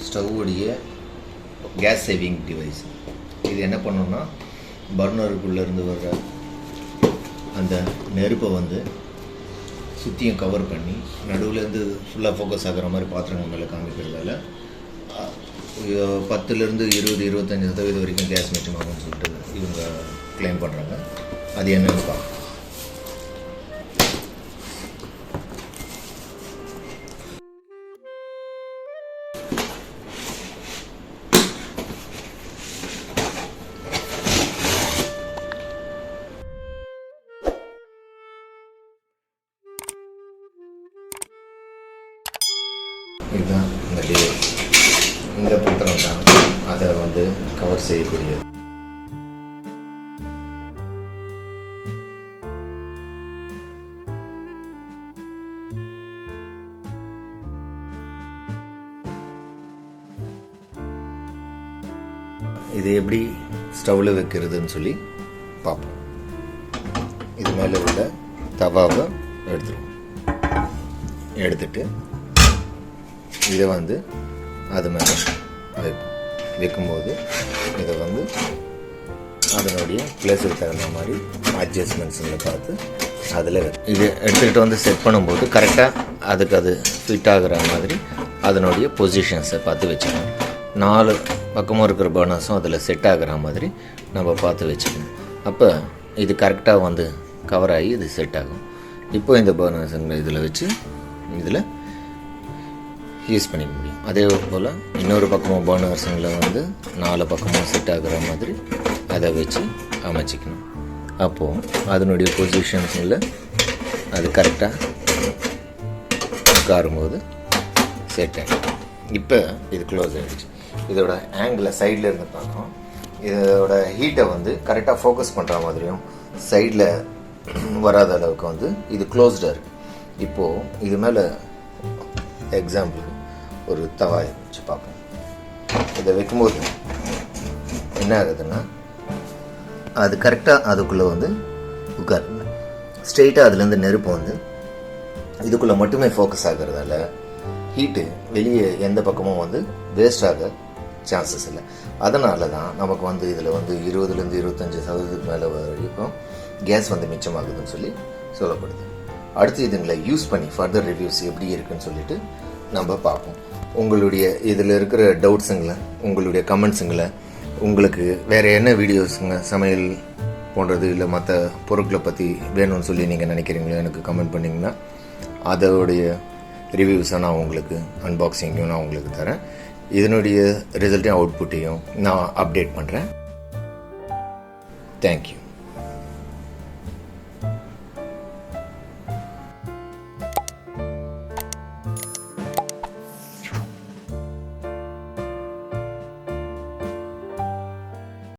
ஸ்டவ்வுடைய case saving device. இது என்ன பண்ணணும்னா பர்னருக்குள்ளேருந்து வர்ற அந்த நெருப்பை வந்து சுற்றியும் கவர் பண்ணி நடுவுலேருந்து ஃபுல்லாக ஃபோக்கஸ் ஆகிற மாதிரி பாத்திரங்கள் மேலே காமிக்கிறதால 10லேருந்து 20-25% வரைக்கும் கேஸ் மிச்சமாகும்னு சொல்லிட்டு இவங்க கிளைம் பண்ணுறாங்க. அது என்னன்னு பார்க்கலாம். இதுதான் இந்த டிவைஸ். இந்த பாத்திரம் தான் அதை வந்து கவர் செய்யக்கூடியது. இது எப்படி ஸ்டவ்வில் வைக்கிறதுன்னு சொல்லி பார்ப்போம். இது மேலே உள்ள தவாவை எடுத்துட்டு இதை வந்து அது மேலே வைக்கும்போது இதை வந்து அதனுடைய பிளேஸுக்கு தகுந்த மாதிரி அட்ஜஸ்ட்மெண்ட்ஸில் பார்த்து அதில் இது எடுத்துக்கிட்டு வந்து செட் பண்ணும்போது கரெக்டாக அதுக்கு அது ஃபிட் ஆகிற மாதிரி அதனுடைய பொசிஷன்ஸை பார்த்து வச்சுக்கணும். 4 பக்கமும் இருக்கிற பர்னர்ஸும் அதில் செட் ஆகிற மாதிரி நம்ம பார்த்து வச்சுக்கணும். அப்போ இது கரெக்டாக வந்து கவர் ஆகி இது செட் ஆகும். இப்போ இந்த பர்னர்ஸுங்களை இதில் வச்சு இதில் யூஸ் பண்ணிக்க முடியும். அதே போல் இன்னொரு பக்கமும் பர்னர்ஸுங்களை வந்து 4 பக்கமும் செட் ஆகிற மாதிரி அதை வச்சு அமைச்சிக்கணும். அப்போது அதனுடைய பொசிஷன்ஸில் அது கரெக்டாக உட்காரும்போது செட் ஆகிடும். இப்போ இது க்ளோஸ் ஆகிடுச்சு. இதோட ஆங்கிளை சைடில் இருந்து பார்க்குறோம். இதோட ஹீட்டை வந்து கரெக்டாக ஃபோக்கஸ் பண்ணுற மாதிரியும் சைடில் வராத அளவுக்கு வந்து இது க்ளோஸ்டாக இருக்குது. இப்போது இது மேலே எக்ஸாம்பிள் ஒரு தவாயை வச்சு பார்ப்போம். இதை வைக்கும்போது என்ன ஆகுதுன்னா அது கரெக்டாக அதுக்குள்ளே வந்து உட்காருங்க. ஸ்ட்ரெயிட்டாக அதுலேருந்து நெருப்பு வந்து இதுக்குள்ளே மட்டுமே ஃபோக்கஸ் ஆகிறதால ஹீட்டு வெளியே எந்த பக்கமும் வந்து வேஸ்ட் ஆக சான்சஸ் இல்லை. அதனால தான் நமக்கு வந்து இதில் வந்து 20லேருந்து 25% மேலே வரைக்கும் கேஸ் வந்து மிச்சமாகுதுன்னு சொல்லி சொல்லப்படுது. அடுத்து இதுங்களை யூஸ் பண்ணி ஃபர்தர் ரிவ்யூஸ் எப்படி இருக்குன்னு சொல்லிட்டு நம்ம பார்ப்போம். உங்களுடைய இதில் இருக்கிற டவுட்ஸுங்களை, உங்களுடைய கமெண்ட்ஸுங்களை, உங்களுக்கு வேறு என்ன வீடியோஸுங்க சமையல் போன்றது இல்லை மற்ற பொருட்களை பற்றி வேணும்னு சொல்லி நீங்கள் நினைக்கிறீங்களோ எனக்கு கமெண்ட் பண்ணிங்கன்னா அதோடைய ரிவ்யூஸை நான் உங்களுக்கு அன்பாக்சிங்கையும் நான் உங்களுக்கு தரேன். இதனுடைய ரிசல்ட்டையும் அவுட்புட்டையும் நான் அப்டேட் பண்ணுறேன். தேங்க்யூ.